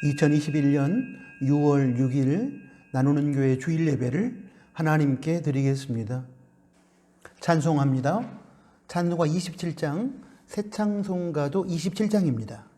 2021년 6월 6일 나누는 교회 주일 예배를 하나님께 드리겠습니다. 찬송합니다. 찬송가 27장, 새 찬송가도 27장입니다.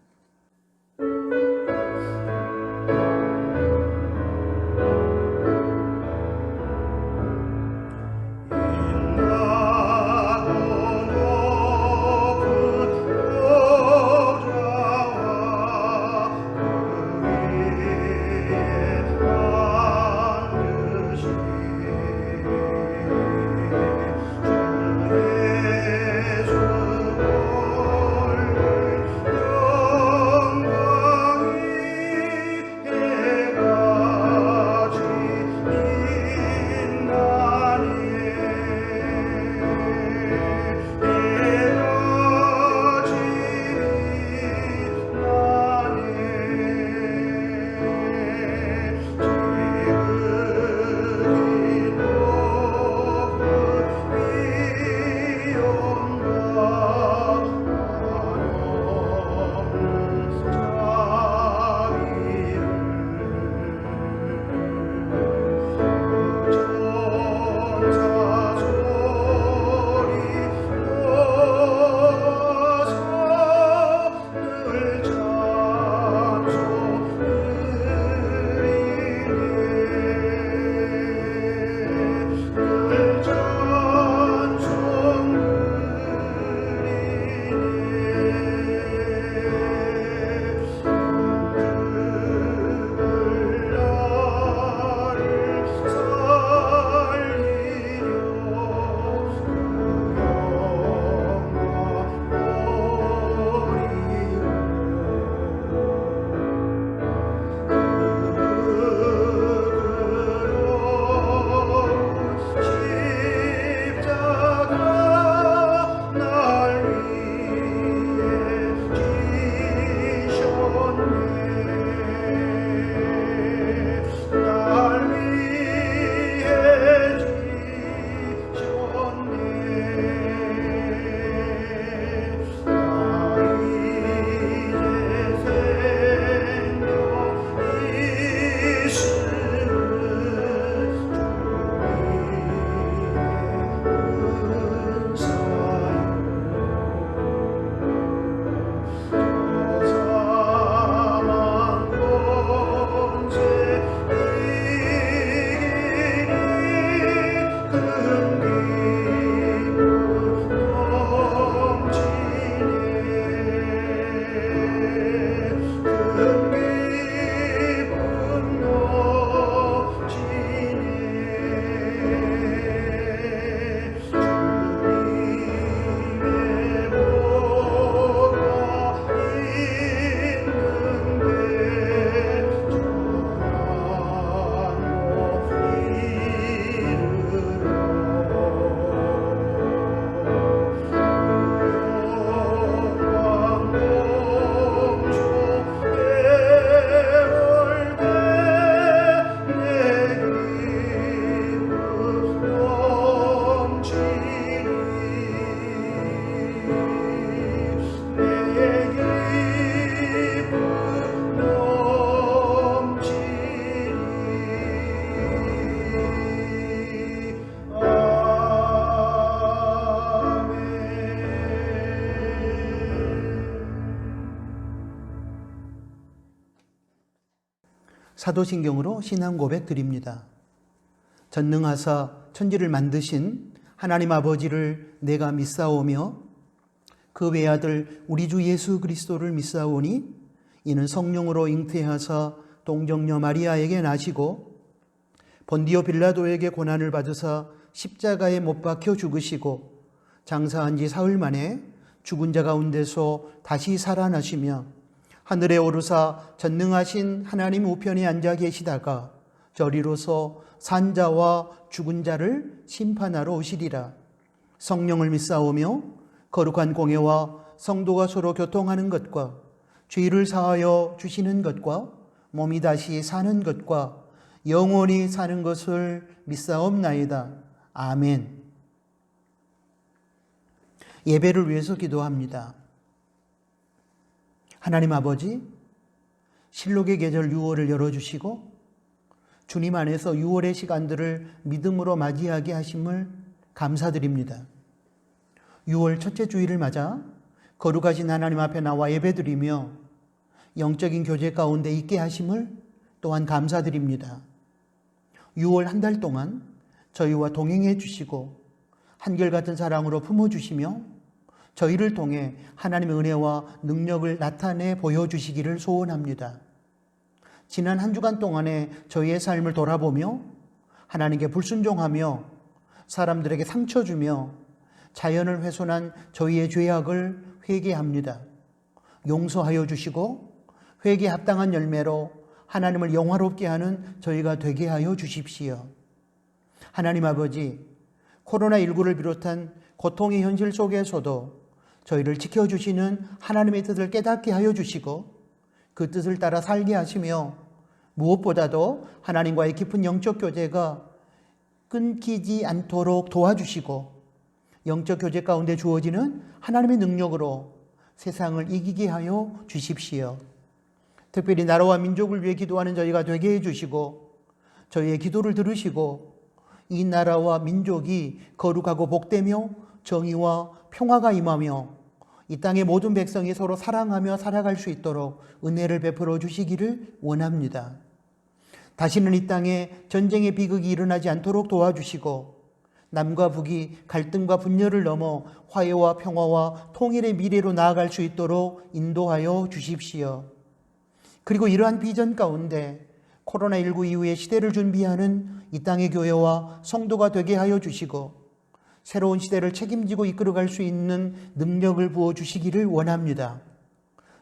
사도신경으로 신앙 고백 드립니다. 전능하사 천지를 만드신 하나님 아버지를 내가 믿사오며 그 외아들 우리 주 예수 그리스도를 믿사오니 이는 성령으로 잉태하사 동정녀 마리아에게 나시고 본디오 빌라도에게 고난을 받으사 십자가에 못 박혀 죽으시고 장사한 지 사흘 만에 죽은 자 가운데서 다시 살아나시며 하늘에 오르사 전능하신 하나님 우편에 앉아 계시다가 저리로서 산자와 죽은 자를 심판하러 오시리라. 성령을 믿사오며 거룩한 공예와 성도가 서로 교통하는 것과 죄를 사하여 주시는 것과 몸이 다시 사는 것과 영원히 사는 것을 믿사옵나이다. 아멘. 예배를 위해서 기도합니다. 하나님 아버지, 실록의 계절 6월을 열어주시고 주님 안에서 6월의 시간들을 믿음으로 맞이하게 하심을 감사드립니다. 6월 첫째 주일을 맞아 거룩하신 하나님 앞에 나와 예배드리며 영적인 교제 가운데 있게 하심을 또한 감사드립니다. 6월 한 달 동안 저희와 동행해 주시고 한결같은 사랑으로 품어주시며 저희를 통해 하나님의 은혜와 능력을 나타내 보여주시기를 소원합니다. 지난 한 주간 동안에 저희의 삶을 돌아보며 하나님께 불순종하며 사람들에게 상처 주며 자연을 훼손한 저희의 죄악을 회개합니다. 용서하여 주시고 회개에 합당한 열매로 하나님을 영화롭게 하는 저희가 되게 하여 주십시오. 하나님 아버지, 코로나19를 비롯한 고통의 현실 속에서도 저희를 지켜주시는 하나님의 뜻을 깨닫게 하여 주시고 그 뜻을 따라 살게 하시며 무엇보다도 하나님과의 깊은 영적 교제가 끊기지 않도록 도와주시고 영적 교제 가운데 주어지는 하나님의 능력으로 세상을 이기게 하여 주십시오. 특별히 나라와 민족을 위해 기도하는 저희가 되게 해주시고 저희의 기도를 들으시고 이 나라와 민족이 거룩하고 복되며 정의와 평화가 임하며 이 땅의 모든 백성이 서로 사랑하며 살아갈 수 있도록 은혜를 베풀어 주시기를 원합니다. 다시는 이 땅에 전쟁의 비극이 일어나지 않도록 도와주시고 남과 북이 갈등과 분열을 넘어 화해와 평화와 통일의 미래로 나아갈 수 있도록 인도하여 주십시오. 그리고 이러한 비전 가운데 코로나19 이후의 시대를 준비하는 이 땅의 교회와 성도가 되게 하여 주시고 새로운 시대를 책임지고 이끌어갈 수 있는 능력을 부어주시기를 원합니다.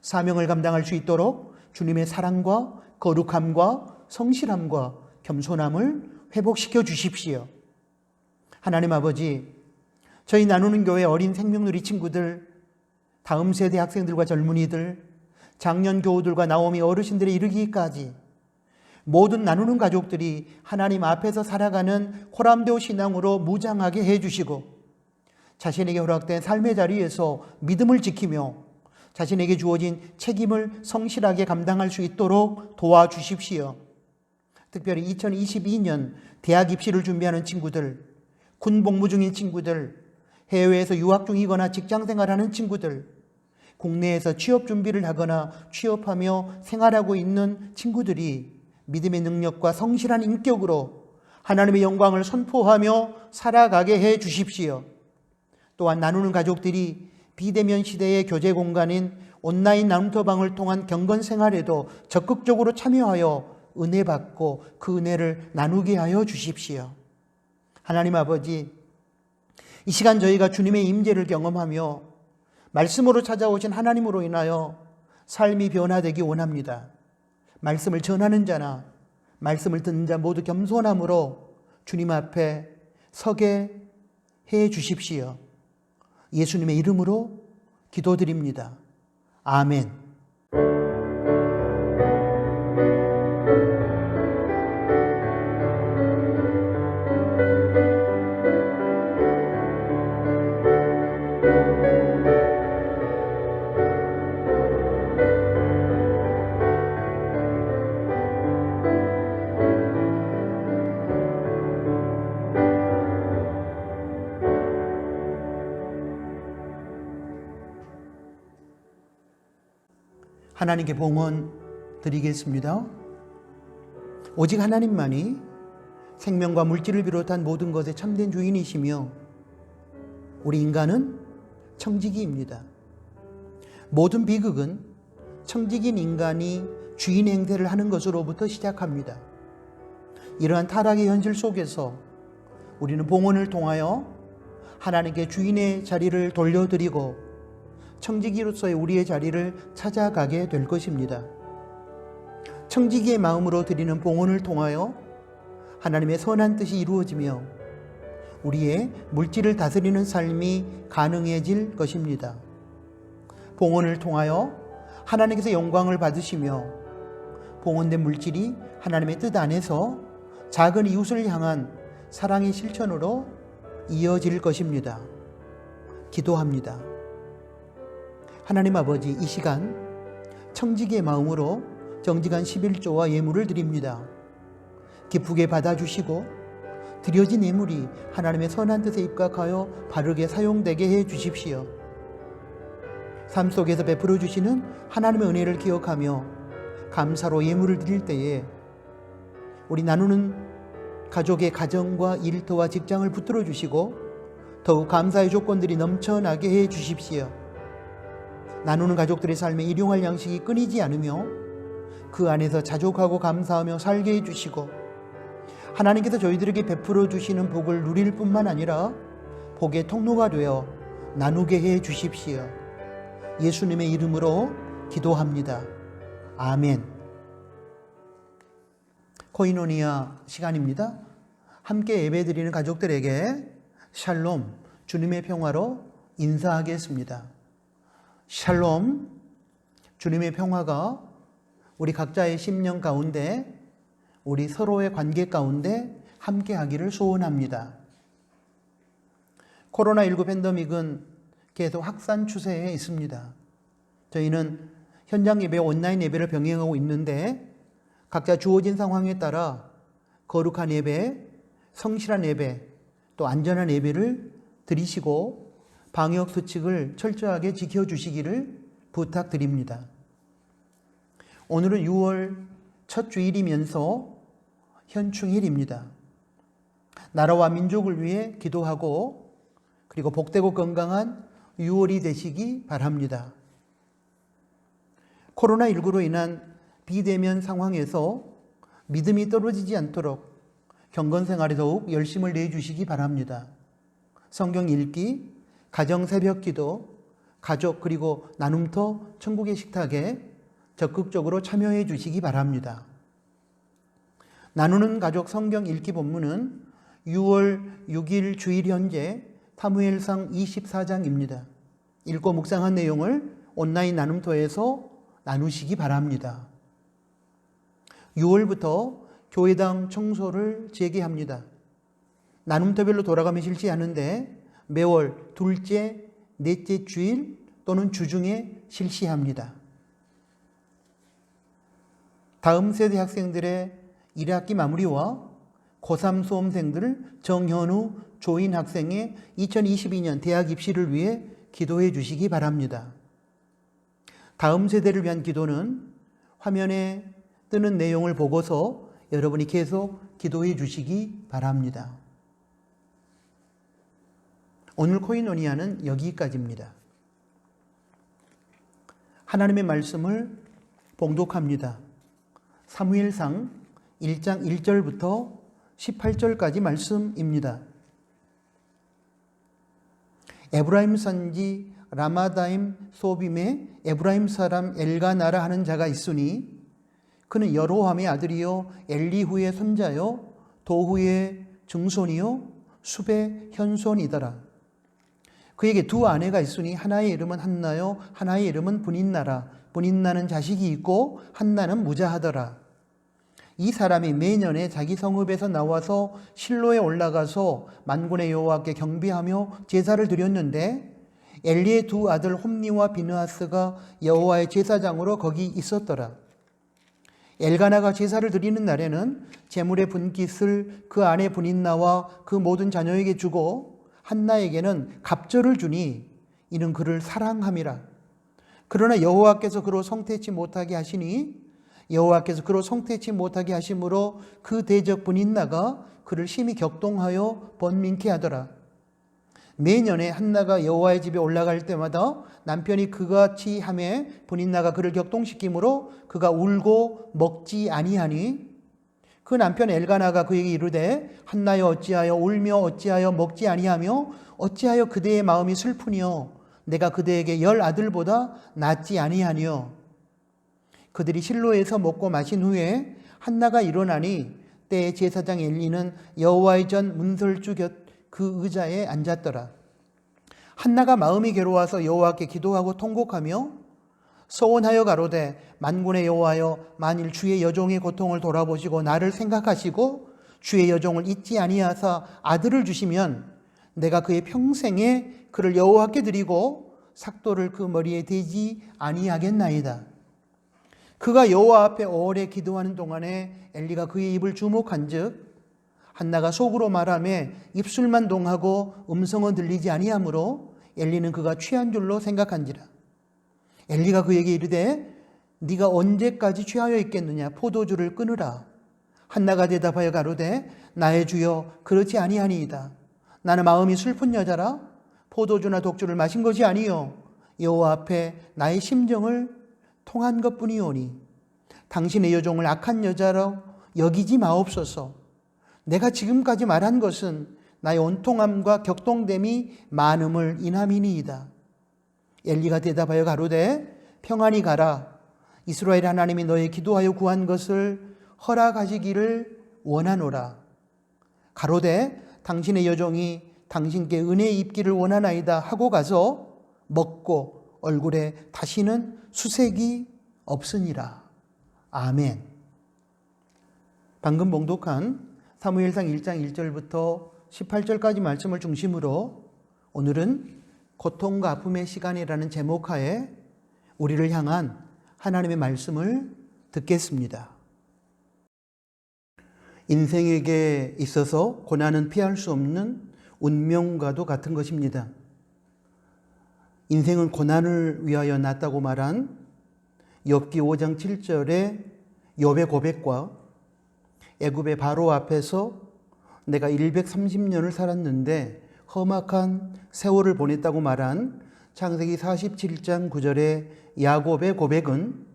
사명을 감당할 수 있도록 주님의 사랑과 거룩함과 성실함과 겸손함을 회복시켜 주십시오. 하나님 아버지, 저희 나누는 교회 어린 생명누리 친구들, 다음 세대 학생들과 젊은이들, 장년 교우들과 나오미 어르신들에 이르기까지 모든 나누는 가족들이 하나님 앞에서 살아가는 호람되어 신앙으로 무장하게 해주시고 자신에게 허락된 삶의 자리에서 믿음을 지키며 자신에게 주어진 책임을 성실하게 감당할 수 있도록 도와주십시오. 특별히 2022년 대학 입시를 준비하는 친구들, 군 복무 중인 친구들, 해외에서 유학 중이거나 직장생활하는 친구들, 국내에서 취업 준비를 하거나 취업하며 생활하고 있는 친구들이 믿음의 능력과 성실한 인격으로 하나님의 영광을 선포하며 살아가게 해 주십시오. 또한 나누는 가족들이 비대면 시대의 교제 공간인 온라인 나눔터방을 통한 경건 생활에도 적극적으로 참여하여 은혜 받고 그 은혜를 나누게 하여 주십시오. 하나님 아버지, 이 시간 저희가 주님의 임재를 경험하며 말씀으로 찾아오신 하나님으로 인하여 삶이 변화되기 원합니다. 말씀을 전하는 자나 말씀을 듣는 자 모두 겸손함으로 주님 앞에 서게 해 주십시오. 예수님의 이름으로 기도드립니다. 아멘. 하나님께 봉헌 드리겠습니다. 오직 하나님만이 생명과 물질을 비롯한 모든 것의 참된 주인이시며 우리 인간은 청지기입니다. 모든 비극은 청지기인 인간이 주인 행세를 하는 것으로부터 시작합니다. 이러한 타락의 현실 속에서 우리는 봉헌을 통하여 하나님께 주인의 자리를 돌려드리고 청지기로서의 우리의 자리를 찾아가게 될 것입니다. 청지기의 마음으로 드리는 봉헌을 통하여 하나님의 선한 뜻이 이루어지며 우리의 물질을 다스리는 삶이 가능해질 것입니다. 봉헌을 통하여 하나님께서 영광을 받으시며 봉헌된 물질이 하나님의 뜻 안에서 작은 이웃을 향한 사랑의 실천으로 이어질 것입니다. 기도합니다. 하나님 아버지, 이 시간 청지기의 마음으로 정직한 11조와 예물을 드립니다. 기쁘게 받아주시고 드려진 예물이 하나님의 선한 뜻에 입각하여 바르게 사용되게 해 주십시오. 삶 속에서 베풀어 주시는 하나님의 은혜를 기억하며 감사로 예물을 드릴 때에 우리 나누는 가족의 가정과 일터와 직장을 붙들어 주시고 더욱 감사의 조건들이 넘쳐나게 해 주십시오. 나누는 가족들의 삶에 일용할 양식이 끊이지 않으며 그 안에서 자족하고 감사하며 살게 해 주시고 하나님께서 저희들에게 베풀어 주시는 복을 누릴 뿐만 아니라 복의 통로가 되어 나누게 해 주십시오. 예수님의 이름으로 기도합니다. 아멘. 코이노니아 시간입니다. 함께 예배드리는 가족들에게 샬롬, 주님의 평화로 인사하겠습니다. 샬롬, 주님의 평화가 우리 각자의 심령 가운데, 우리 서로의 관계 가운데 함께 하기를 소원합니다. 코로나19 팬데믹은 계속 확산 추세에 있습니다. 저희는 현장 예배, 온라인 예배를 병행하고 있는데 각자 주어진 상황에 따라 거룩한 예배, 성실한 예배, 또 안전한 예배를 드리시고 방역수칙을 철저하게 지켜주시기를 부탁드립니다. 오늘은 6월 첫 주일이면서 현충일입니다. 나라와 민족을 위해 기도하고 그리고 복되고 건강한 6월이 되시기 바랍니다. 코로나19로 인한 비대면 상황에서 믿음이 떨어지지 않도록 경건생활에 더욱 열심을 내주시기 바랍니다. 성경 읽기, 가정 새벽 기도, 가족 그리고 나눔터 천국의 식탁에 적극적으로 참여해 주시기 바랍니다. 나누는 가족 성경 읽기 본문은 6월 6일 주일 현재 사무엘상 24장입니다. 읽고 묵상한 내용을 온라인 나눔터에서 나누시기 바랍니다. 6월부터 교회당 청소를 재개합니다. 나눔터별로 돌아가며 실시하는데 매월 둘째, 넷째 주일 또는 주중에 실시합니다. 다음 세대 학생들의 1학기 마무리와 고3 수험생들 정현우, 조인 학생의 2022년 대학 입시를 위해 기도해 주시기 바랍니다. 다음 세대를 위한 기도는 화면에 뜨는 내용을 보고서 여러분이 계속 기도해 주시기 바랍니다. 오늘 코이노니아는 여기까지입니다. 하나님의 말씀을 봉독합니다. 사무엘상 1장 1절부터 18절까지 말씀입니다. 에브라임 산지 라마다임 소빔에 에브라임 사람 엘가나라 하는 자가 있으니 그는 여로함의 아들이요 엘리후의 손자요 도후의 증손이요 숲의 현손이더라. 그에게 두 아내가 있으니 하나의 이름은 한나요 하나의 이름은 분인나라. 분인나는 자식이 있고 한나는 무자하더라. 이 사람이 매년에 자기 성읍에서 나와서 실로에 올라가서 만군의 여호와께 경배하며 제사를 드렸는데 엘리의 두 아들 홈니와 비느하스가 여호와의 제사장으로 거기 있었더라. 엘가나가 제사를 드리는 날에는 제물의 분깃을 그 아내 분인나와 그 모든 자녀에게 주고 한나에게는 갑절을 주니 이는 그를 사랑함이라. 그러나 여호와께서 그로 성태치 못하게 하시니 여호와께서 그로 성태치 못하게 하심으로 그 대적 분인나가 그를 심히 격동하여 번민케 하더라. 매년에 한나가 여호와의 집에 올라갈 때마다 남편이 그같이 하매 분인나가 그를 격동시키므로 그가 울고 먹지 아니하니 그 남편 엘가나가 그에게 이르되 한나여 어찌하여 울며 어찌하여 먹지 아니하며 어찌하여 그대의 마음이 슬프니요 내가 그대에게 10 아들보다 낫지 아니하니요. 그들이 실로에서 먹고 마신 후에 한나가 일어나니 때에 제사장 엘리는 여호와의 전 문설주 곁 그 의자에 앉았더라. 한나가 마음이 괴로워서 여호와께 기도하고 통곡하며 서원하여 가로되 만군의 여호와여 만일 주의 여종의 고통을 돌아보시고 나를 생각하시고 주의 여종을 잊지 아니하사 아들을 주시면 내가 그의 평생에 그를 여호와께 드리고 삭도를 그 머리에 대지 아니하겠나이다. 그가 여호와 앞에 오래 기도하는 동안에 엘리가 그의 입을 주목한즉 한나가 속으로 말하며 입술만 동하고 음성은 들리지 아니하므로 엘리는 그가 취한 줄로 생각한지라. 엘리가 그에게 이르되 네가 언제까지 취하여 있겠느냐? 포도주를 끊으라. 한나가 대답하여 가로되 나의 주여 그렇지 아니하니이다. 나는 마음이 슬픈 여자라 포도주나 독주를 마신 것이 아니요 여호와 앞에 나의 심정을 통한 것뿐이오니 당신의 여종을 악한 여자로 여기지 마옵소서. 내가 지금까지 말한 것은 나의 온통함과 격동됨이 많음을 인함이니이다. 엘리가 대답하여 가로되 평안히 가라. 이스라엘 하나님이 너의 기도하여 구한 것을 허락하시기를 원하노라. 가로되 당신의 여종이 당신께 은혜 입기를 원하나이다 하고 가서 먹고 얼굴에 다시는 수색이 없으니라. 아멘. 방금 봉독한 사무엘상 1장 1절부터 18절까지 말씀을 중심으로 오늘은 고통과 아픔의 시간이라는 제목하에 우리를 향한 하나님의 말씀을 듣겠습니다. 인생에게 있어서 고난은 피할 수 없는 운명과도 같은 것입니다. 인생은 고난을 위하여 났다고 말한 욥기 5장 7절의 욥의 고백과 애굽의 바로 앞에서 내가 130년을 살았는데 험악한 세월을 보냈다고 말한 창세기 47장 9절의 야곱의 고백은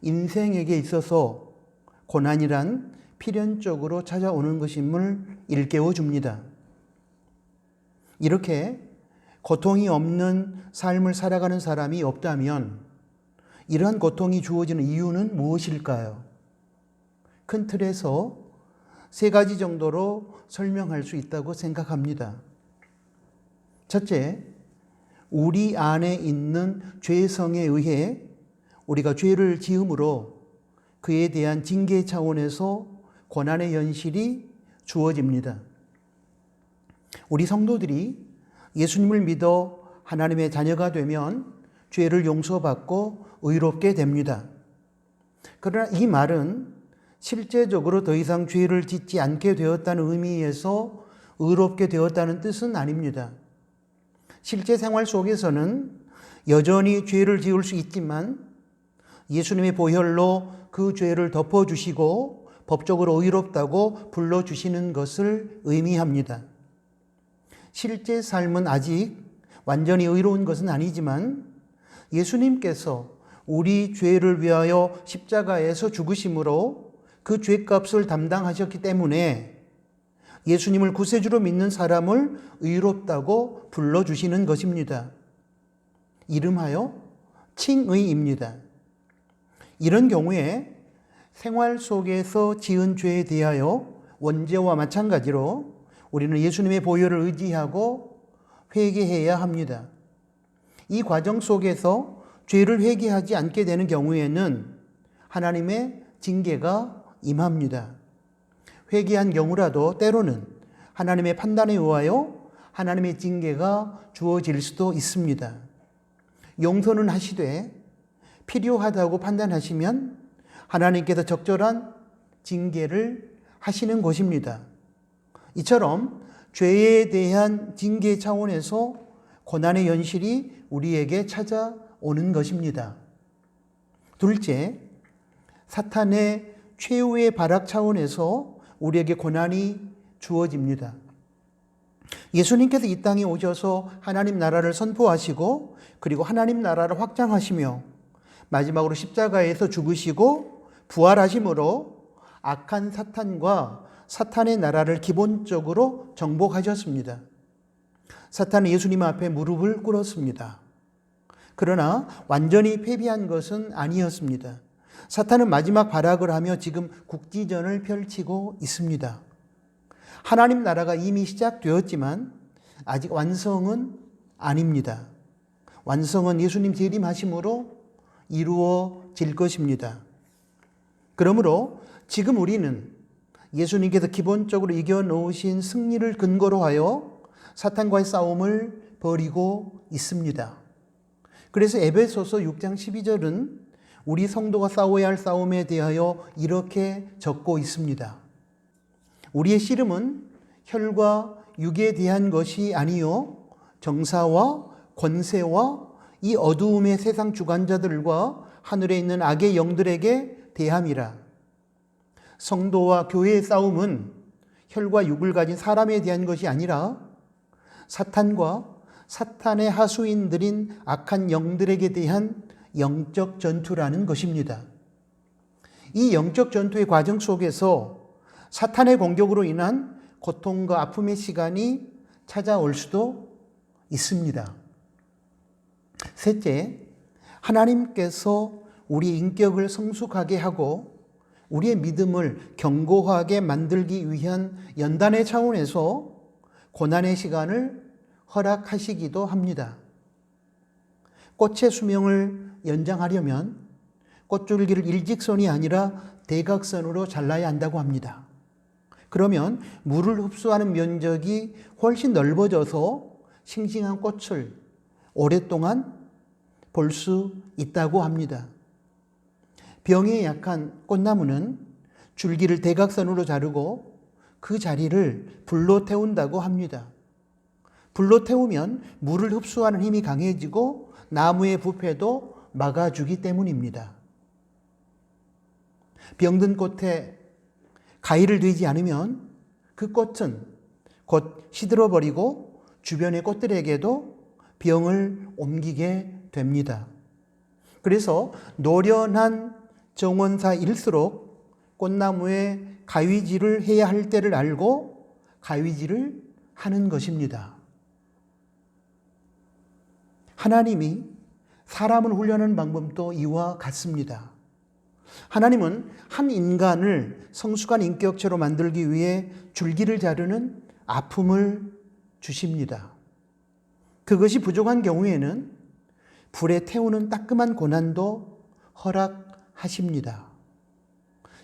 인생에게 있어서 고난이란 필연적으로 찾아오는 것임을 일깨워 줍니다. 이렇게 고통이 없는 삶을 살아가는 사람이 없다면 이러한 고통이 주어지는 이유는 무엇일까요? 큰 틀에서 세 가지 정도로 설명할 수 있다고 생각합니다. 첫째, 우리 안에 있는 죄성에 의해 우리가 죄를 지음으로 그에 대한 징계 차원에서 고난의 현실이 주어집니다. 우리 성도들이 예수님을 믿어 하나님의 자녀가 되면 죄를 용서받고 의롭게 됩니다. 그러나 이 말은 실제적으로 더 이상 죄를 짓지 않게 되었다는 의미에서 의롭게 되었다는 뜻은 아닙니다. 실제 생활 속에서는 여전히 죄를 지을 수 있지만 예수님의 보혈로 그 죄를 덮어주시고 법적으로 의롭다고 불러주시는 것을 의미합니다. 실제 삶은 아직 완전히 의로운 것은 아니지만 예수님께서 우리 죄를 위하여 십자가에서 죽으심으로 그 죄값을 담당하셨기 때문에 예수님을 구세주로 믿는 사람을 의롭다고 불러주시는 것입니다. 이름하여 칭의입니다. 이런 경우에 생활 속에서 지은 죄에 대하여 원죄와 마찬가지로 우리는 예수님의 보혈을 의지하고 회개해야 합니다. 이 과정 속에서 죄를 회개하지 않게 되는 경우에는 하나님의 징계가 임합니다. 회개한 경우라도 때로는 하나님의 판단에 의하여 하나님의 징계가 주어질 수도 있습니다. 용서는 하시되 필요하다고 판단하시면 하나님께서 적절한 징계를 하시는 것입니다. 이처럼 죄에 대한 징계 차원에서 고난의 현실이 우리에게 찾아오는 것입니다. 둘째, 사탄의 최후의 발악 차원에서 우리에게 고난이 주어집니다. 예수님께서 이 땅에 오셔서 하나님 나라를 선포하시고 그리고 하나님 나라를 확장하시며 마지막으로 십자가에서 죽으시고 부활하심으로 악한 사탄과 사탄의 나라를 기본적으로 정복하셨습니다. 사탄은 예수님 앞에 무릎을 꿇었습니다. 그러나 완전히 패배한 것은 아니었습니다. 사탄은 마지막 발악을 하며 지금 국지전을 펼치고 있습니다. 하나님 나라가 이미 시작되었지만 아직 완성은 아닙니다. 완성은 예수님 재림하심으로 이루어질 것입니다. 그러므로 지금 우리는 예수님께서 기본적으로 이겨놓으신 승리를 근거로 하여 사탄과의 싸움을 벌이고 있습니다. 그래서 에베소서 6장 12절은 우리 성도가 싸워야 할 싸움에 대하여 이렇게 적고 있습니다. 우리의 씨름은 혈과 육에 대한 것이 아니요 정사와 권세와 이 어두움의 세상 주관자들과 하늘에 있는 악의 영들에게 대함이라. 성도와 교회의 싸움은 혈과 육을 가진 사람에 대한 것이 아니라 사탄과 사탄의 하수인들인 악한 영들에게 대한 영적 전투라는 것입니다. 이 영적 전투의 과정 속에서 사탄의 공격으로 인한 고통과 아픔의 시간이 찾아올 수도 있습니다. 셋째, 하나님께서 우리 인격을 성숙하게 하고 우리의 믿음을 견고하게 만들기 위한 연단의 차원에서 고난의 시간을 허락하시기도 합니다. 꽃의 수명을 연장하려면 꽃줄기를 일직선이 아니라 대각선으로 잘라야 한다고 합니다. 그러면 물을 흡수하는 면적이 훨씬 넓어져서 싱싱한 꽃을 오랫동안 볼 수 있다고 합니다. 병에 약한 꽃나무는 줄기를 대각선으로 자르고 그 자리를 불로 태운다고 합니다. 불로 태우면 물을 흡수하는 힘이 강해지고 나무의 부패도 막아주기 때문입니다. 병든 꽃에 가위를 들이지 않으면 그 꽃은 곧 시들어버리고 주변의 꽃들에게도 병을 옮기게 됩니다. 그래서 노련한 정원사일수록 꽃나무에 가위질을 해야 할 때를 알고 가위질을 하는 것입니다. 하나님이 사람을 훈련하는 방법도 이와 같습니다. 하나님은 한 인간을 성숙한 인격체로 만들기 위해 줄기를 자르는 아픔을 주십니다. 그것이 부족한 경우에는 불에 태우는 따끔한 고난도 허락하십니다.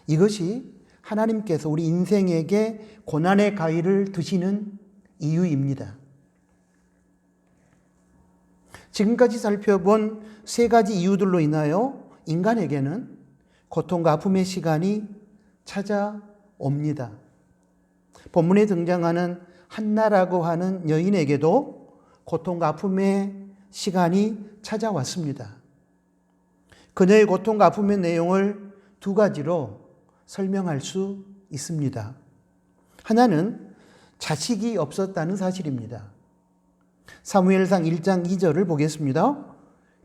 이것이 하나님께서 우리 인생에게 고난의 가위를 드시는 이유입니다. 지금까지 살펴본 세 가지 이유들로 인하여 인간에게는 고통과 아픔의 시간이 찾아옵니다. 본문에 등장하는 한나라고 하는 여인에게도 고통과 아픔의 시간이 찾아왔습니다. 그녀의 고통과 아픔의 내용을 두 가지로 설명할 수 있습니다. 하나는 자식이 없었다는 사실입니다. 사무엘상 1장 2절을 보겠습니다.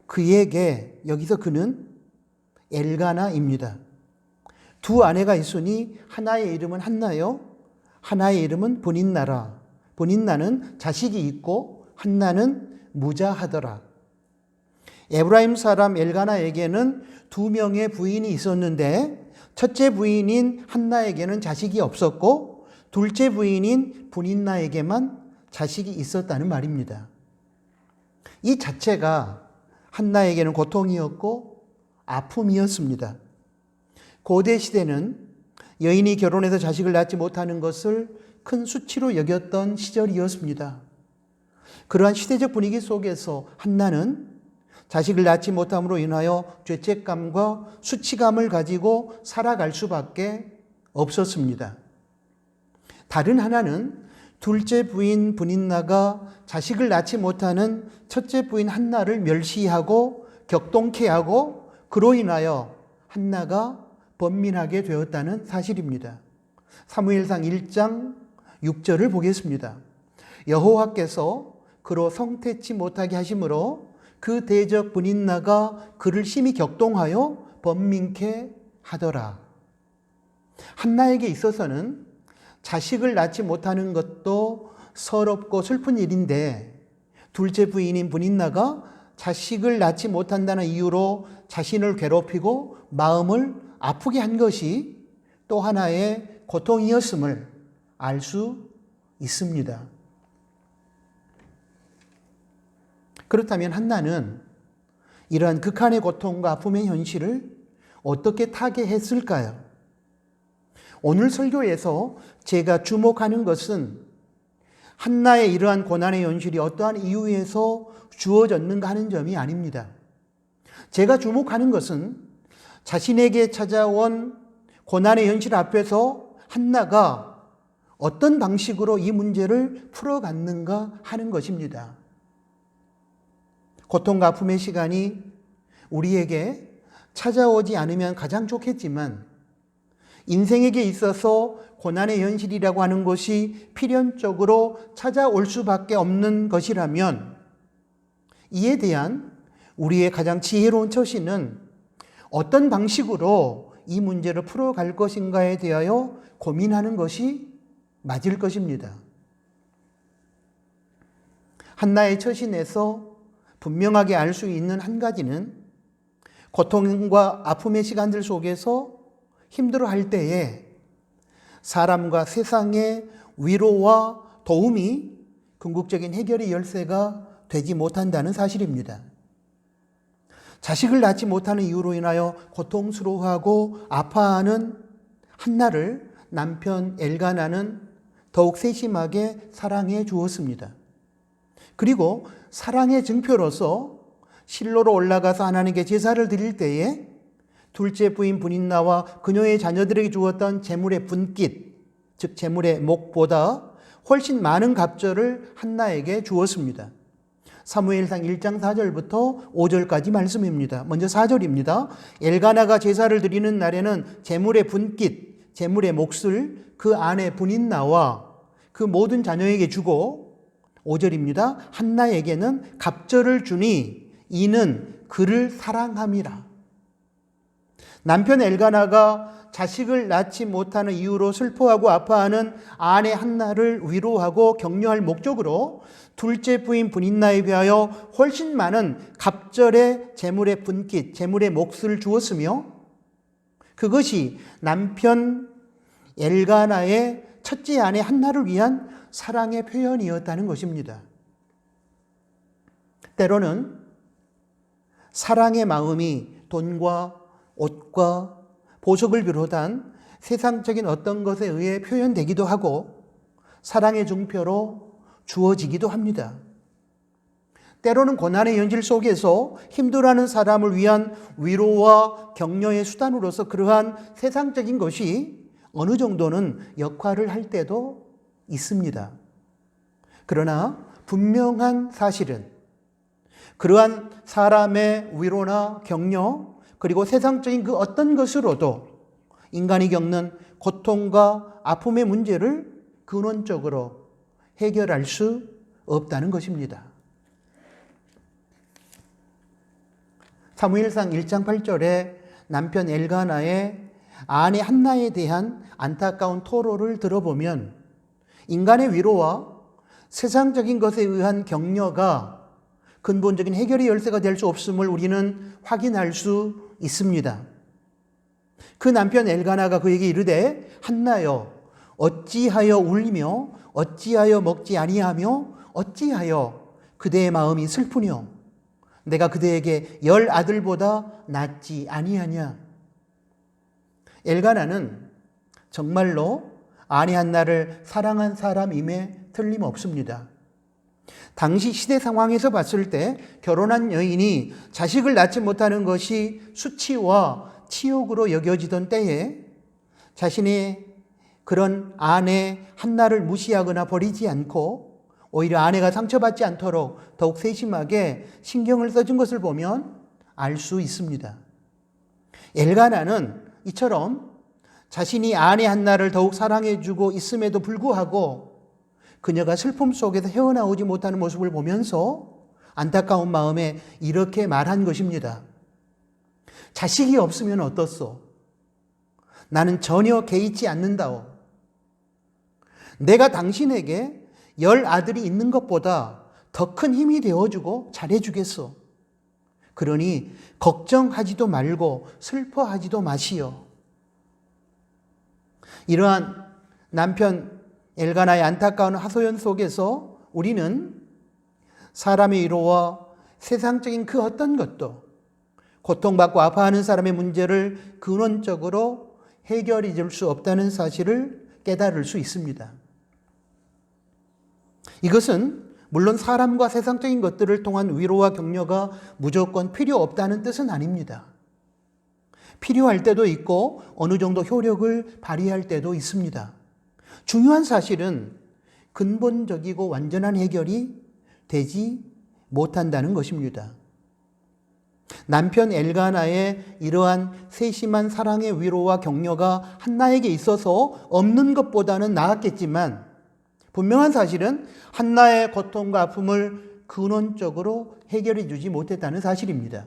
그에게, 여기서 그는 엘가나입니다. 두 아내가 있으니 하나의 이름은 한나요, 하나의 이름은 브닌나라. 브닌나는 자식이 있고 한나는 무자하더라. 에브라임 사람 엘가나에게는 두 명의 부인이 있었는데 첫째 부인인 한나에게는 자식이 없었고 둘째 부인인 브닌나에게만 자식이 있었다는 말입니다. 이 자체가 한나에게는 고통이었고 아픔이었습니다. 고대 시대는 여인이 결혼해서 자식을 낳지 못하는 것을 큰 수치로 여겼던 시절이었습니다. 그러한 시대적 분위기 속에서 한나는 자식을 낳지 못함으로 인하여 죄책감과 수치감을 가지고 살아갈 수밖에 없었습니다. 다른 하나는 둘째 부인 브닌나가 자식을 낳지 못하는 첫째 부인 한나를 멸시하고 격동케 하고 그로 인하여 한나가 번민하게 되었다는 사실입니다. 사무엘상 1장 6절을 보겠습니다. 여호와께서 그로 성태치 못하게 하심으로 그 대적 브닌나가 그를 심히 격동하여 번민케 하더라. 한나에게 있어서는 자식을 낳지 못하는 것도 서럽고 슬픈 일인데 둘째 부인인 브닌나가 자식을 낳지 못한다는 이유로 자신을 괴롭히고 마음을 아프게 한 것이 또 하나의 고통이었음을 알 수 있습니다. 그렇다면 한나는 이러한 극한의 고통과 아픔의 현실을 어떻게 타개했을까요? 오늘 설교에서 제가 주목하는 것은 한나의 이러한 고난의 현실이 어떠한 이유에서 주어졌는가 하는 점이 아닙니다. 제가 주목하는 것은 자신에게 찾아온 고난의 현실 앞에서 한나가 어떤 방식으로 이 문제를 풀어갔는가 하는 것입니다. 고통과 아픔의 시간이 우리에게 찾아오지 않으면 가장 좋겠지만 인생에게 있어서 고난의 현실이라고 하는 것이 필연적으로 찾아올 수밖에 없는 것이라면 이에 대한 우리의 가장 지혜로운 처신은 어떤 방식으로 이 문제를 풀어갈 것인가에 대하여 고민하는 것이 맞을 것입니다. 한나의 처신에서 분명하게 알 수 있는 한 가지는 고통과 아픔의 시간들 속에서 힘들어할 때에 사람과 세상의 위로와 도움이 궁극적인 해결의 열쇠가 되지 못한다는 사실입니다. 자식을 낳지 못하는 이유로 인하여 고통스러워하고 아파하는 한나를 남편 엘가나는 더욱 세심하게 사랑해 주었습니다. 그리고 사랑의 증표로서 실로로 올라가서 하나님께 제사를 드릴 때에 둘째 부인 브닌나와 그녀의 자녀들에게 주었던 제물의 분깃, 즉 제물의 목보다 훨씬 많은 갑절을 한나에게 주었습니다. 사무엘상 1장 4절부터 5절까지 말씀입니다. 먼저 4절입니다. 엘가나가 제사를 드리는 날에는 제물의 분깃, 제물의 몫을 그 아내 브닌나와 그 모든 자녀에게 주고 5절입니다. 한나에게는 갑절을 주니 이는 그를 사랑함이라. 남편 엘가나가 자식을 낳지 못하는 이유로 슬퍼하고 아파하는 아내 한나를 위로하고 격려할 목적으로 둘째 부인 브닌나에 비하여 훨씬 많은 갑절의 제물의 분깃, 제물의 몫을 주었으며 그것이 남편 엘가나의 첫째 아내 한나를 위한 사랑의 표현이었다는 것입니다. 때로는 사랑의 마음이 돈과 옷과 보석을 비롯한 세상적인 어떤 것에 의해 표현되기도 하고 사랑의 증표로 주어지기도 합니다. 때로는 고난의 현실 속에서 힘들어하는 사람을 위한 위로와 격려의 수단으로서 그러한 세상적인 것이 어느 정도는 역할을 할 때도 있습니다. 그러나 분명한 사실은 그러한 사람의 위로나 격려 그리고 세상적인 그 어떤 것으로도 인간이 겪는 고통과 아픔의 문제를 근원적으로 해결할 수 없다는 것입니다. 사무엘상 1장 8절에 남편 엘가나의 아내 한나에 대한 안타까운 토로를 들어보면 인간의 위로와 세상적인 것에 의한 격려가 근본적인 해결의 열쇠가 될 수 없음을 우리는 확인할 수 있습니다. 그 남편 엘가나가 그에게 이르되 한나여 어찌하여 울며 어찌하여 먹지 아니하며 어찌하여 그대의 마음이 슬프뇨 내가 그대에게 10 아들보다 낫지 아니하냐. 엘가나는 정말로 아내 한나를 사랑한 사람임에 틀림없습니다. 당시 시대 상황에서 봤을 때 결혼한 여인이 자식을 낳지 못하는 것이 수치와 치욕으로 여겨지던 때에 자신의 그런 아내 한나를 무시하거나 버리지 않고 오히려 아내가 상처받지 않도록 더욱 세심하게 신경을 써준 것을 보면 알 수 있습니다. 엘가나는 이처럼 자신이 아내 한나를 더욱 사랑해주고 있음에도 불구하고 그녀가 슬픔 속에서 헤어나오지 못하는 모습을 보면서 안타까운 마음에 이렇게 말한 것입니다. 자식이 없으면 어떻소? 나는 전혀 개의치 않는다오. 내가 당신에게 10 아들이 있는 것보다 더 큰 힘이 되어주고 잘해주겠소. 그러니 걱정하지도 말고 슬퍼하지도 마시오. 이러한 남편 엘가나의 안타까운 하소연 속에서 우리는 사람의 위로와 세상적인 그 어떤 것도 고통받고 아파하는 사람의 문제를 근원적으로 해결해 줄 수 없다는 사실을 깨달을 수 있습니다. 이것은 물론 사람과 세상적인 것들을 통한 위로와 격려가 무조건 필요 없다는 뜻은 아닙니다. 필요할 때도 있고 어느 정도 효력을 발휘할 때도 있습니다. 중요한 사실은 근본적이고 완전한 해결이 되지 못한다는 것입니다. 남편 엘가나의 이러한 세심한 사랑의 위로와 격려가 한나에게 있어서 없는 것보다는 나았겠지만 분명한 사실은 한나의 고통과 아픔을 근원적으로 해결해 주지 못했다는 사실입니다.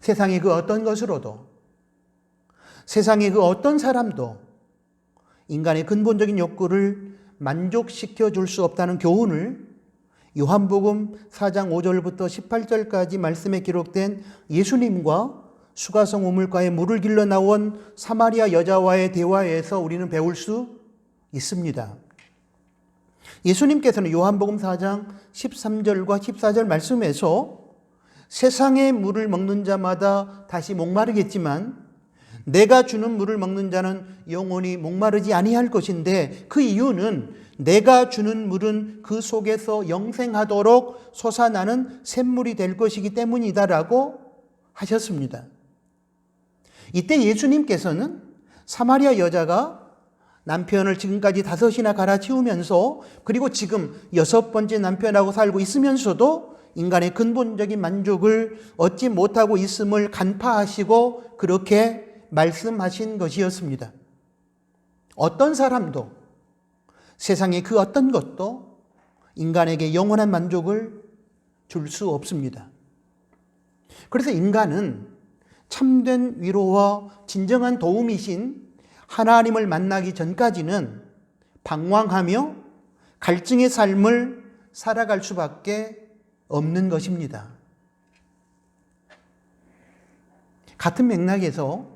세상의 그 어떤 것으로도, 세상의 그 어떤 사람도 인간의 근본적인 욕구를 만족시켜 줄 수 없다는 교훈을 요한복음 4장 5절부터 18절까지 말씀에 기록된 예수님과 수가성 우물가에 물을 길러 나온 사마리아 여자와의 대화에서 우리는 배울 수 있습니다. 예수님께서는 요한복음 4장 13절과 14절 말씀에서 세상의 물을 먹는 자마다 다시 목마르겠지만 내가 주는 물을 먹는 자는 영원히 목마르지 아니할 것인데 그 이유는 내가 주는 물은 그 속에서 영생하도록 솟아나는 샘물이 될 것이기 때문이다라고 하셨습니다. 이때 예수님께서는 사마리아 여자가 남편을 지금까지 5이나 갈아치우면서 그리고 지금 6번째 남편하고 살고 있으면서도 인간의 근본적인 만족을 얻지 못하고 있음을 간파하시고 그렇게 말씀하신 것이었습니다. 어떤 사람도 세상의 그 어떤 것도 인간에게 영원한 만족을 줄 수 없습니다. 그래서 인간은 참된 위로와 진정한 도움이신 하나님을 만나기 전까지는 방황하며 갈증의 삶을 살아갈 수밖에 없는 것입니다. 같은 맥락에서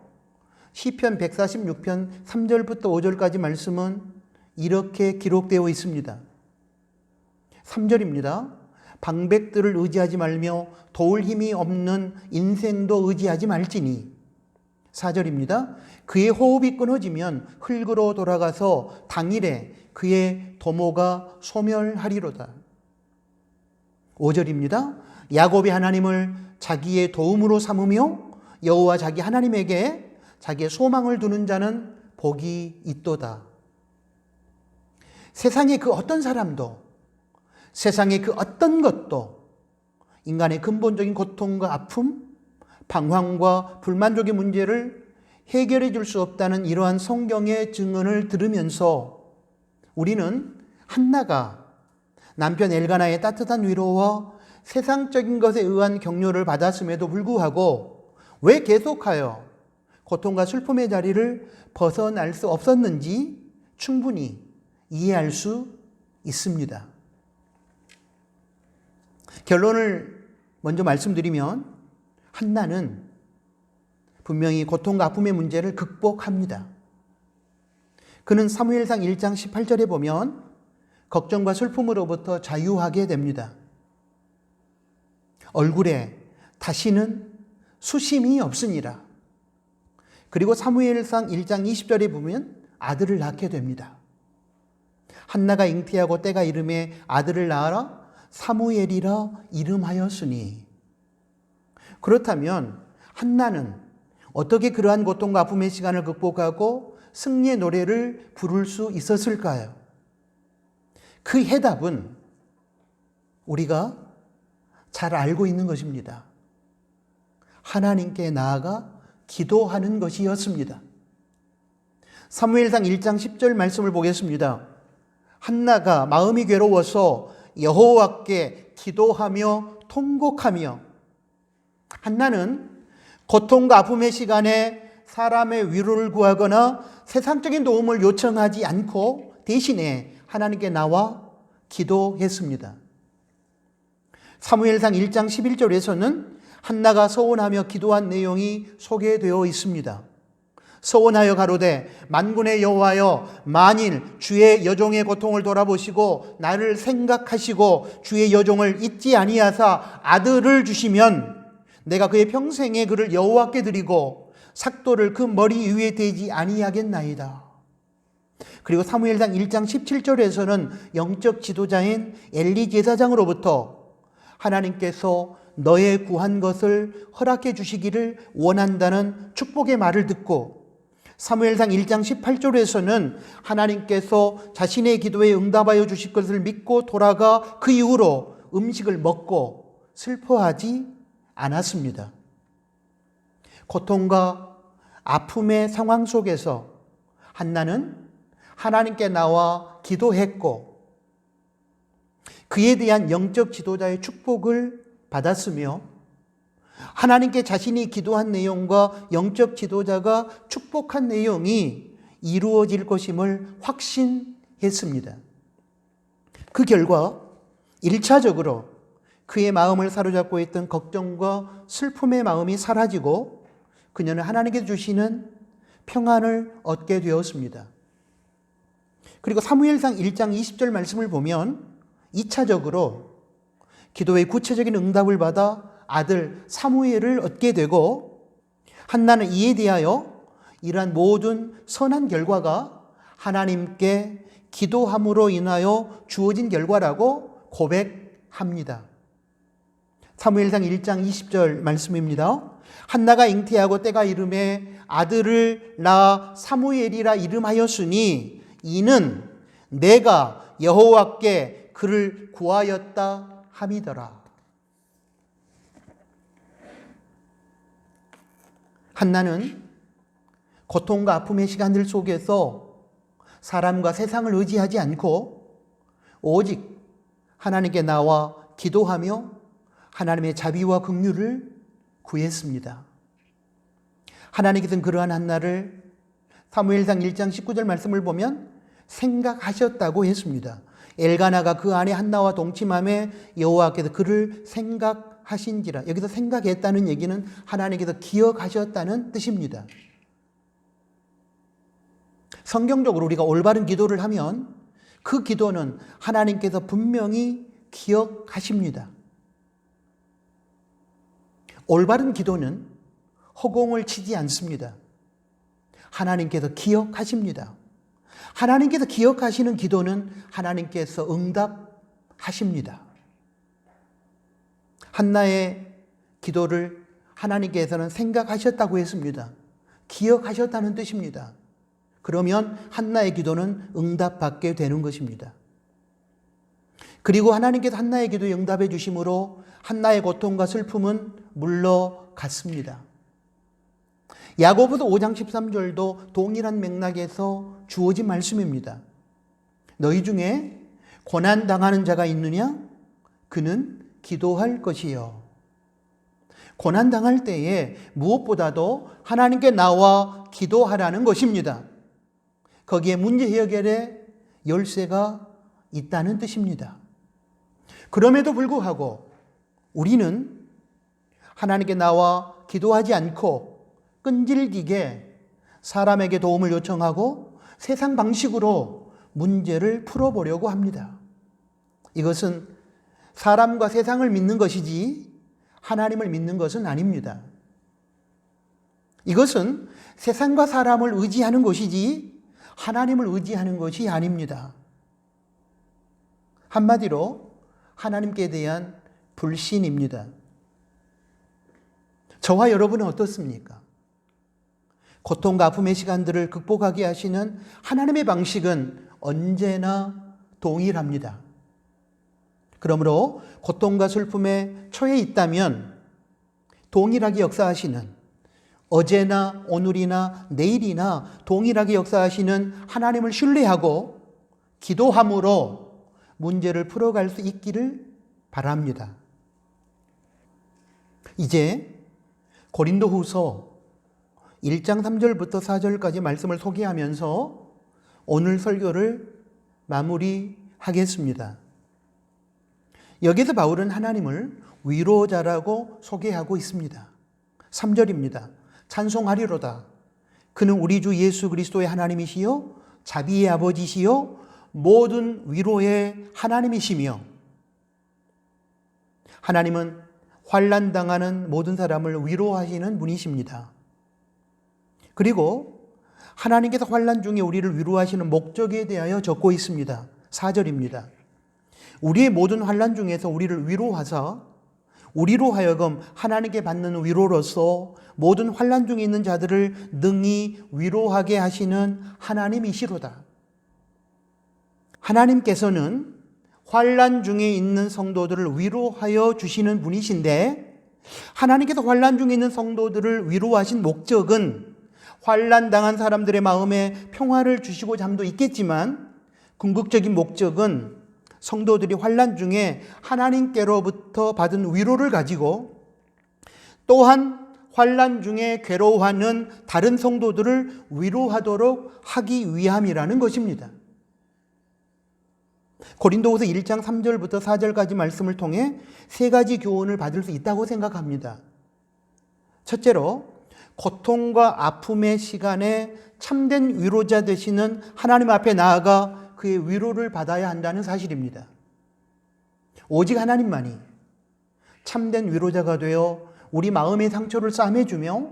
시편 146편 3절부터 5절까지 말씀은 이렇게 기록되어 있습니다. 3절입니다. 방백들을 의지하지 말며 도울 힘이 없는 인생도 의지하지 말지니. 4절입니다. 그의 호흡이 끊어지면 흙으로 돌아가서 당일에 그의 도모가 소멸하리로다. 5절입니다. 야곱이 하나님을 자기의 도움으로 삼으며 여호와 자기 하나님에게 자기의 소망을 두는 자는 복이 있도다. 세상의 그 어떤 사람도, 세상의 그 어떤 것도 인간의 근본적인 고통과 아픔, 방황과 불만족의 문제를 해결해 줄 수 없다는 이러한 성경의 증언을 들으면서 우리는 한나가 남편 엘가나의 따뜻한 위로와 세상적인 것에 의한 격려를 받았음에도 불구하고 왜 계속하여 고통과 슬픔의 자리를 벗어날 수 없었는지 충분히 이해할 수 있습니다. 결론을 먼저 말씀드리면 한나는 분명히 고통과 아픔의 문제를 극복합니다. 그는 사무엘상 1장 18절에 보면 걱정과 슬픔으로부터 자유하게 됩니다. 얼굴에 다시는 수심이 없으니라. 그리고 사무엘상 1장 20절에 보면 아들을 낳게 됩니다. 한나가 잉태하고 때가 이름에 아들을 낳아라 사무엘이라 이름하였으니. 그렇다면 한나는 어떻게 그러한 고통과 아픔의 시간을 극복하고 승리의 노래를 부를 수 있었을까요? 그 해답은 우리가 잘 알고 있는 것입니다. 하나님께 나아가 기도하는 것이었습니다. 사무엘상 1장 10절 말씀을 보겠습니다. 한나가 마음이 괴로워서 여호와께 기도하며 통곡하며. 한나는 고통과 아픔의 시간에 사람의 위로를 구하거나 세상적인 도움을 요청하지 않고 대신에 하나님께 나와 기도했습니다. 사무엘상 1장 11절에서는 한나가 서원하며 기도한 내용이 소개되어 있습니다. 서원하여 가로되 만군의 여호와여 만일 주의 여종의 고통을 돌아보시고 나를 생각하시고 주의 여종을 잊지 아니하사 아들을 주시면 내가 그의 평생에 그를 여호와께 드리고 삭도를 그 머리 위에 대지 아니하겠나이다. 그리고 사무엘상 1장 17절에서는 영적 지도자인 엘리 제사장으로부터 하나님께서 너의 구한 것을 허락해 주시기를 원한다는 축복의 말을 듣고 사무엘상 1장 18절에서는 하나님께서 자신의 기도에 응답하여 주실 것을 믿고 돌아가 그 이후로 음식을 먹고 슬퍼하지 않았습니다. 고통과 아픔의 상황 속에서 한나는 하나님께 나와 기도했고 그에 대한 영적 지도자의 축복을 받았으며 하나님께 자신이 기도한 내용과 영적 지도자가 축복한 내용이 이루어질 것임을 확신했습니다. 그 결과 1차적으로 그의 마음을 사로잡고 있던 걱정과 슬픔의 마음이 사라지고 그녀는 하나님께 주시는 평안을 얻게 되었습니다. 그리고 사무엘상 1장 20절 말씀을 보면 2차적으로 기도의 구체적인 응답을 받아 아들 사무엘을 얻게 되고 한나는 이에 대하여 이러한 모든 선한 결과가 하나님께 기도함으로 인하여 주어진 결과라고 고백합니다. 사무엘상 1장 20절 말씀입니다. 한나가 잉태하고 때가 이름에 아들을 낳아 사무엘이라 이름하였으니 이는 내가 여호와께 그를 구하였다 함이더라. 한나는 고통과 아픔의 시간들 속에서 사람과 세상을 의지하지 않고 오직 하나님께 나와 기도하며 하나님의 자비와 긍휼을 구했습니다. 하나님께서는 그러한 한나를 사무엘상 1장 19절 말씀을 보면 생각하셨다고 했습니다. 엘가나가 그 안에 한나와 동침함에 여호와께서 그를 생각하신지라. 여기서 생각했다는 얘기는 하나님께서 기억하셨다는 뜻입니다. 성경적으로 우리가 올바른 기도를 하면 그 기도는 하나님께서 분명히 기억하십니다. 올바른 기도는 허공을 치지 않습니다. 하나님께서 기억하십니다. 하나님께서 기억하시는 기도는 하나님께서 응답하십니다. 한나의 기도를 하나님께서는 생각하셨다고 했습니다. 기억하셨다는 뜻입니다. 그러면 한나의 기도는 응답받게 되는 것입니다. 그리고 하나님께서 한나의 기도에 응답해 주심으로 한나의 고통과 슬픔은 물러갔습니다. 야고보서 5장 13절도 동일한 맥락에서 주어진 말씀입니다. 너희 중에 고난당하는 자가 있느냐? 그는 기도할 것이요. 고난당할 때에 무엇보다도 하나님께 나와 기도하라는 것입니다. 거기에 문제 해결의 열쇠가 있다는 뜻입니다. 그럼에도 불구하고 우리는 하나님께 나와 기도하지 않고 끈질기게 사람에게 도움을 요청하고 세상 방식으로 문제를 풀어보려고 합니다. 이것은 사람과 세상을 믿는 것이지 하나님을 믿는 것은 아닙니다. 이것은 세상과 사람을 의지하는 것이지 하나님을 의지하는 것이 아닙니다. 한마디로 하나님께 대한 불신입니다. 저와 여러분은 어떻습니까? 고통과 아픔의 시간들을 극복하게 하시는 하나님의 방식은 언제나 동일합니다. 그러므로 고통과 슬픔에 처해 있다면 동일하게 역사하시는 어제나 오늘이나 내일이나 동일하게 역사하시는 하나님을 신뢰하고 기도함으로 문제를 풀어갈 수 있기를 바랍니다. 이제 고린도후서 1장 3절부터 4절까지 말씀을 소개하면서 오늘 설교를 마무리하겠습니다. 여기서 바울은 하나님을 위로자라고 소개하고 있습니다. 3절입니다. 찬송하리로다. 그는 우리 주 예수 그리스도의 하나님이시요 자비의 아버지시요 모든 위로의 하나님이시며 하나님은 환난당하는 모든 사람을 위로하시는 분이십니다. 그리고 하나님께서 환난 중에 우리를 위로하시는 목적에 대하여 적고 있습니다. 4절입니다. 우리의 모든 환난 중에서 우리를 위로하사 우리로 하여금 하나님께 받는 위로로서 모든 환난 중에 있는 자들을 능히 위로하게 하시는 하나님이시로다. 하나님께서는 환난 중에 있는 성도들을 위로하여 주시는 분이신데, 하나님께서 환난 중에 있는 성도들을 위로하신 목적은 환난 당한 사람들의 마음에 평화를 주시고자 함도 있겠지만, 궁극적인 목적은 성도들이 환난 중에 하나님께로부터 받은 위로를 가지고 또한 환난 중에 괴로워하는 다른 성도들을 위로하도록 하기 위함이라는 것입니다. 고린도후서 1장 3절부터 4절까지 말씀을 통해 세 가지 교훈을 받을 수 있다고 생각합니다. 첫째로, 고통과 아픔의 시간에 참된 위로자 되시는 하나님 앞에 나아가 그의 위로를 받아야 한다는 사실입니다. 오직 하나님만이 참된 위로자가 되어 우리 마음의 상처를 싸매주며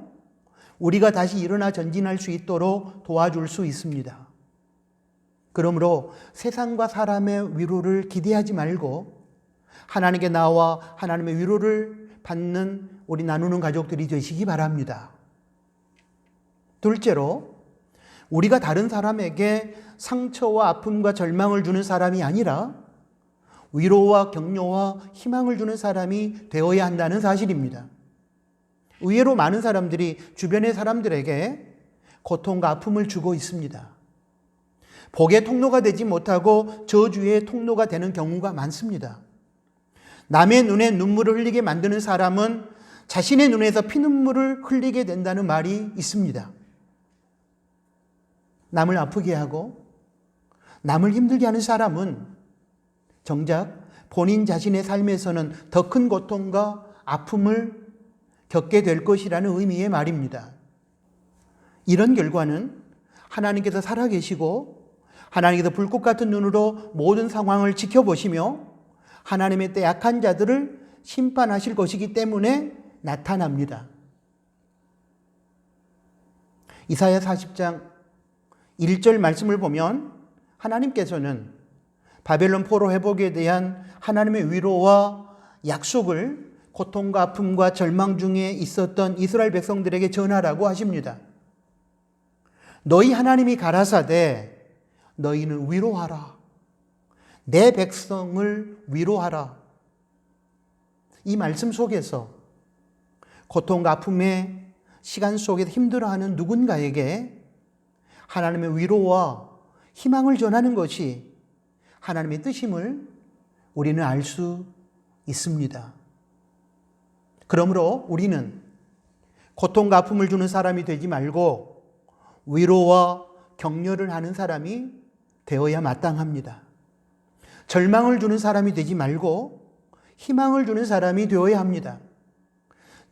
우리가 다시 일어나 전진할 수 있도록 도와줄 수 있습니다. 그러므로 세상과 사람의 위로를 기대하지 말고 하나님께 나와 하나님의 위로를 받는 우리 나누는 가족들이 되시기 바랍니다. 둘째로, 우리가 다른 사람에게 상처와 아픔과 절망을 주는 사람이 아니라 위로와 격려와 희망을 주는 사람이 되어야 한다는 사실입니다. 의외로 많은 사람들이 주변의 사람들에게 고통과 아픔을 주고 있습니다. 복의 통로가 되지 못하고 저주의 통로가 되는 경우가 많습니다. 남의 눈에 눈물을 흘리게 만드는 사람은 자신의 눈에서 피눈물을 흘리게 된다는 말이 있습니다. 남을 아프게 하고 남을 힘들게 하는 사람은 정작 본인 자신의 삶에서는 더 큰 고통과 아픔을 겪게 될 것이라는 의미의 말입니다. 이런 결과는 하나님께서 살아계시고 하나님께서 불꽃 같은 눈으로 모든 상황을 지켜보시며 하나님의 때 약한 자들을 심판하실 것이기 때문에 나타납니다. 이사야 40장 1절 말씀을 보면 하나님께서는 바벨론 포로 회복에 대한 하나님의 위로와 약속을 고통과 아픔과 절망 중에 있었던 이스라엘 백성들에게 전하라고 하십니다. 너희 하나님이 가라사대 너희는 위로하라. 내 백성을 위로하라. 이 말씀 속에서 고통과 아픔의 시간 속에서 힘들어하는 누군가에게 하나님의 위로와 희망을 전하는 것이 하나님의 뜻임을 우리는 알 수 있습니다. 그러므로 우리는 고통과 아픔을 주는 사람이 되지 말고 위로와 격려를 하는 사람이 되어야 마땅합니다. 절망을 주는 사람이 되지 말고 희망을 주는 사람이 되어야 합니다.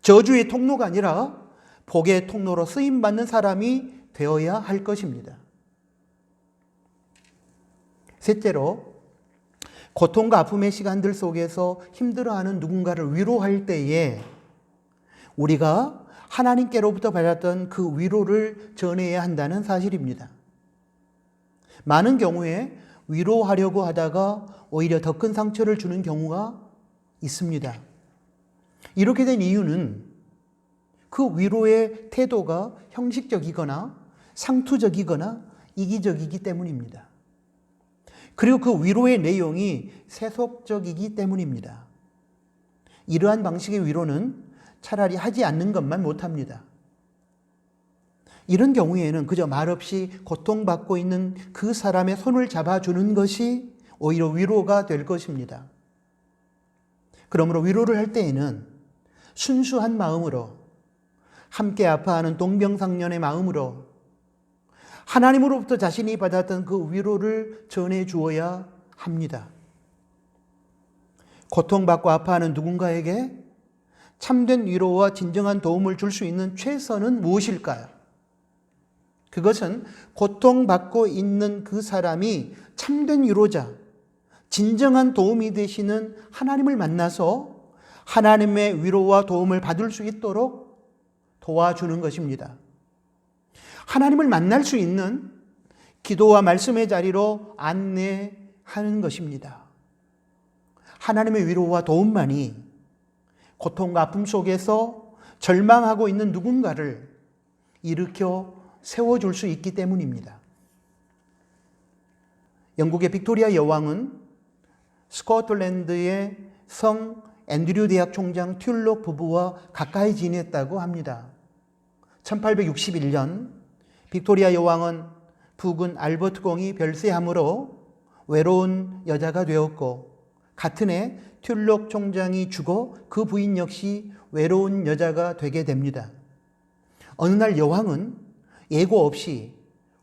저주의 통로가 아니라 복의 통로로 쓰임받는 사람이 되어야 할 것입니다. 셋째로, 고통과 아픔의 시간들 속에서 힘들어하는 누군가를 위로할 때에 우리가 하나님께로부터 받았던 그 위로를 전해야 한다는 사실입니다. 많은 경우에 위로하려고 하다가 오히려 더 큰 상처를 주는 경우가 있습니다. 이렇게 된 이유는 그 위로의 태도가 형식적이거나 상투적이거나 이기적이기 때문입니다. 그리고 그 위로의 내용이 세속적이기 때문입니다. 이러한 방식의 위로는 차라리 하지 않는 것만 못합니다. 이런 경우에는 그저 말없이 고통받고 있는 그 사람의 손을 잡아주는 것이 오히려 위로가 될 것입니다. 그러므로 위로를 할 때에는 순수한 마음으로, 함께 아파하는 동병상련의 마음으로 하나님으로부터 자신이 받았던 그 위로를 전해 주어야 합니다. 고통받고 아파하는 누군가에게 참된 위로와 진정한 도움을 줄 수 있는 최선은 무엇일까요? 그것은 고통받고 있는 그 사람이 참된 위로자, 진정한 도움이 되시는 하나님을 만나서 하나님의 위로와 도움을 받을 수 있도록 도와주는 것입니다. 하나님을 만날 수 있는 기도와 말씀의 자리로 안내하는 것입니다. 하나님의 위로와 도움만이 고통과 아픔 속에서 절망하고 있는 누군가를 일으켜 세워줄 수 있기 때문입니다. 영국의 빅토리아 여왕은 스코틀랜드의 성 앤드류 대학 총장 튤록 부부와 가까이 지냈다고 합니다. 1861년 빅토리아 여왕은 부군 알버트 공이 별세함으로 외로운 여자가 되었고, 같은 해 튤록 총장이 죽어 그 부인 역시 외로운 여자가 되게 됩니다. 어느 날 여왕은 예고 없이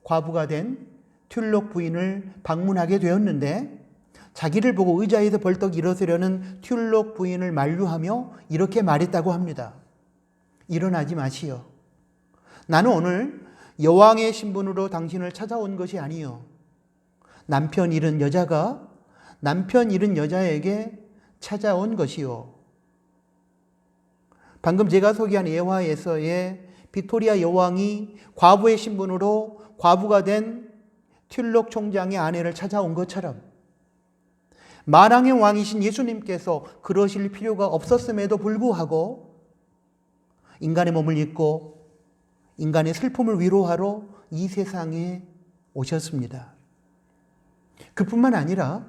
과부가 된 튤록 부인을 방문하게 되었는데, 자기를 보고 의자에서 벌떡 일어서려는 튤록 부인을 만류하며 이렇게 말했다고 합니다. 일어나지 마시오. 나는 오늘 여왕의 신분으로 당신을 찾아온 것이 아니요, 남편 잃은 여자가 남편 잃은 여자에게 찾아온 것이요. 방금 제가 소개한 예화에서의 빅토리아 여왕이 과부의 신분으로 과부가 된 튤록 총장의 아내를 찾아온 것처럼, 만왕의 왕이신 예수님께서 그러실 필요가 없었음에도 불구하고 인간의 몸을 입고 인간의 슬픔을 위로하러 이 세상에 오셨습니다. 그뿐만 아니라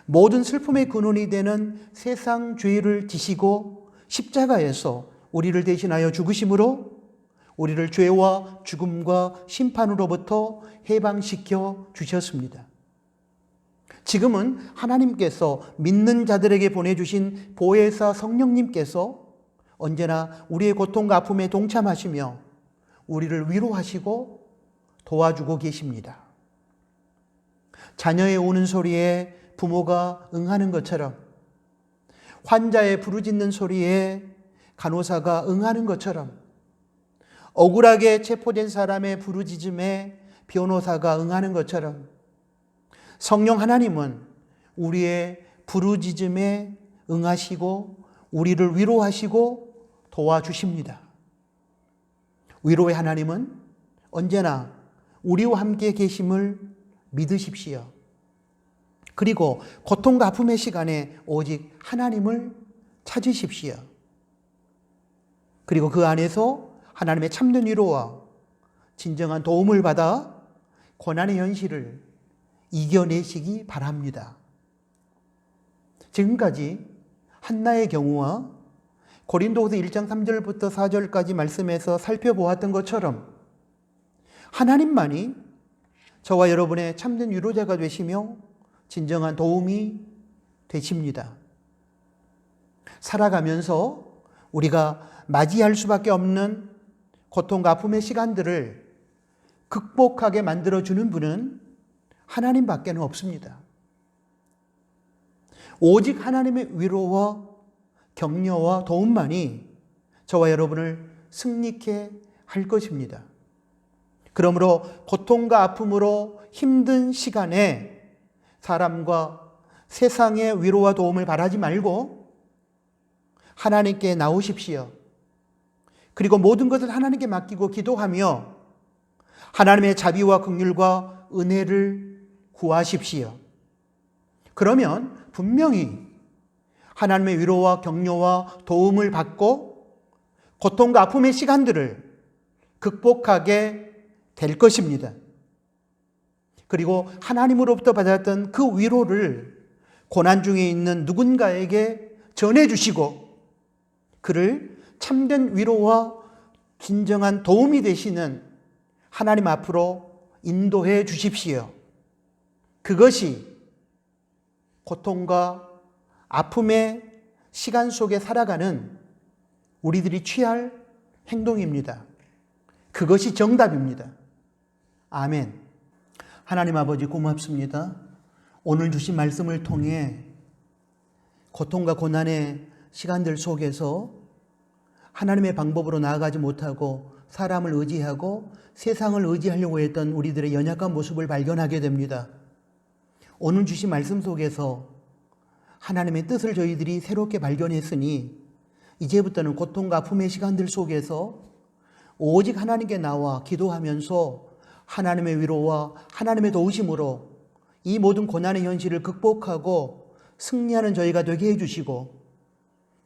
모든 슬픔의 근원이 되는 세상 죄를 지시고 십자가에서 우리를 대신하여 죽으심으로 우리를 죄와 죽음과 심판으로부터 해방시켜 주셨습니다. 지금은 하나님께서 믿는 자들에게 보내주신 보혜사 성령님께서 언제나 우리의 고통과 아픔에 동참하시며 우리를 위로하시고 도와주고 계십니다. 자녀의 우는 소리에 부모가 응하는 것처럼, 환자의 부르짖는 소리에 간호사가 응하는 것처럼, 억울하게 체포된 사람의 부르짖음에 변호사가 응하는 것처럼, 성령 하나님은 우리의 부르짖음에 응하시고 우리를 위로하시고 도와주십니다. 위로의 하나님은 언제나 우리와 함께 계심을 믿으십시오. 그리고 고통과 아픔의 시간에 오직 하나님을 찾으십시오. 그리고 그 안에서 하나님의 참된 위로와 진정한 도움을 받아 고난의 현실을 이겨내시기 바랍니다. 지금까지 한나의 경우와 고린도후서 1장 3절부터 4절까지 말씀에서 살펴보았던 것처럼 하나님만이 저와 여러분의 참된 위로자가 되시며 진정한 도움이 되십니다. 살아가면서 우리가 맞이할 수밖에 없는 고통과 아픔의 시간들을 극복하게 만들어주는 분은 하나님밖에는 없습니다. 오직 하나님의 위로와 격려와 도움만이 저와 여러분을 승리케 할 것입니다. 그러므로 고통과 아픔으로 힘든 시간에 사람과 세상의 위로와 도움을 바라지 말고 하나님께 나오십시오. 그리고 모든 것을 하나님께 맡기고 기도하며 하나님의 자비와 긍휼과 은혜를 구하십시오. 그러면 분명히 하나님의 위로와 격려와 도움을 받고 고통과 아픔의 시간들을 극복하게 될 것입니다. 그리고 하나님으로부터 받았던 그 위로를 고난 중에 있는 누군가에게 전해주시고 그를 참된 위로와 진정한 도움이 되시는 하나님 앞으로 인도해 주십시오. 그것이 고통과 아픔의 시간 속에 살아가는 우리들이 취할 행동입니다. 그것이 정답입니다. 아멘. 하나님 아버지 고맙습니다. 오늘 주신 말씀을 통해 고통과 고난의 시간들 속에서 하나님의 방법으로 나아가지 못하고 사람을 의지하고 세상을 의지하려고 했던 우리들의 연약한 모습을 발견하게 됩니다. 오늘 주신 말씀 속에서 하나님의 뜻을 저희들이 새롭게 발견했으니 이제부터는 고통과 아픔의 시간들 속에서 오직 하나님께 나와 기도하면서 하나님의 위로와 하나님의 도우심으로 이 모든 고난의 현실을 극복하고 승리하는 저희가 되게 해주시고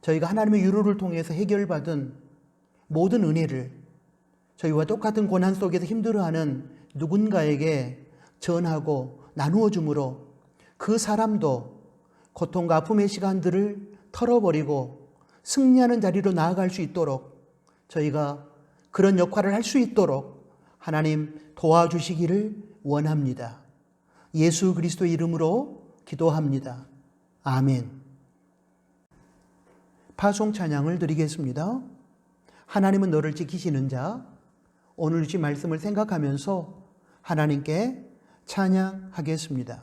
저희가 하나님의 위로를 통해서 해결받은 모든 은혜를 저희와 똑같은 고난 속에서 힘들어하는 누군가에게 전하고 나누어 주므로 그 사람도 고통과 아픔의 시간들을 털어버리고 승리하는 자리로 나아갈 수 있도록 저희가 그런 역할을 할 수 있도록 하나님 도와주시기를 원합니다. 예수 그리스도의 이름으로 기도합니다. 아멘. 파송 찬양을 드리겠습니다. 하나님은 너를 지키시는 자. 오늘 주신 말씀을 생각하면서 하나님께 찬양하겠습니다.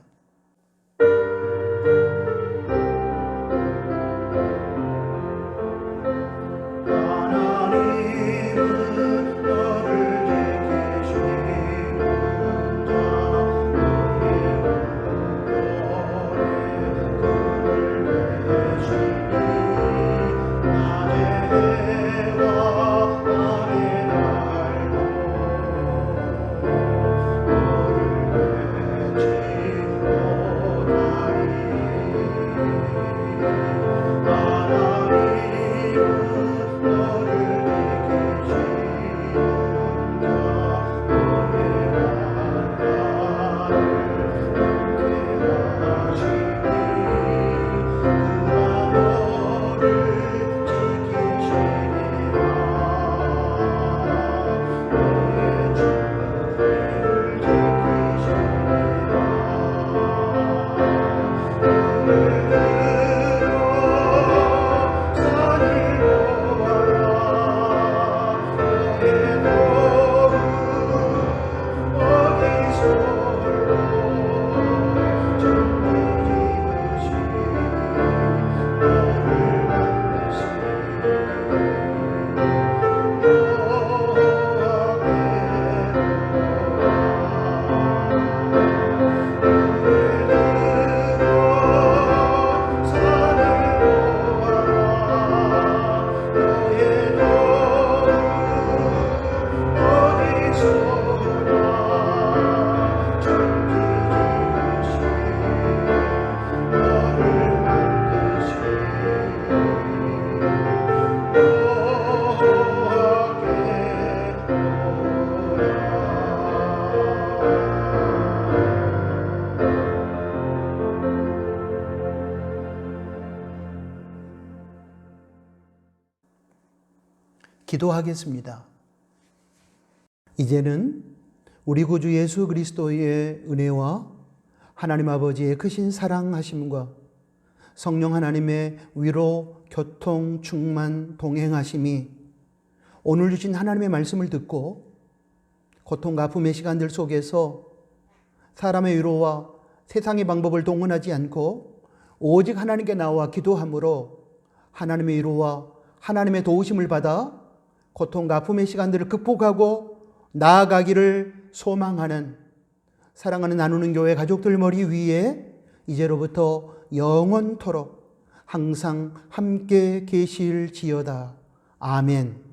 기도하겠습니다. 이제는 우리 구주 예수 그리스도의 은혜와 하나님 아버지의 크신 사랑하심과 성령 하나님의 위로, 교통, 충만, 동행하심이 오늘 주신 하나님의 말씀을 듣고 고통과 아픔의 시간들 속에서 사람의 위로와 세상의 방법을 동원하지 않고 오직 하나님께 나와 기도함으로 하나님의 위로와 하나님의 도우심을 받아 고통과 아픔의 시간들을 극복하고 나아가기를 소망하는 사랑하는 나누는 교회 가족들 머리 위에 이제로부터 영원토록 항상 함께 계실지어다. 아멘.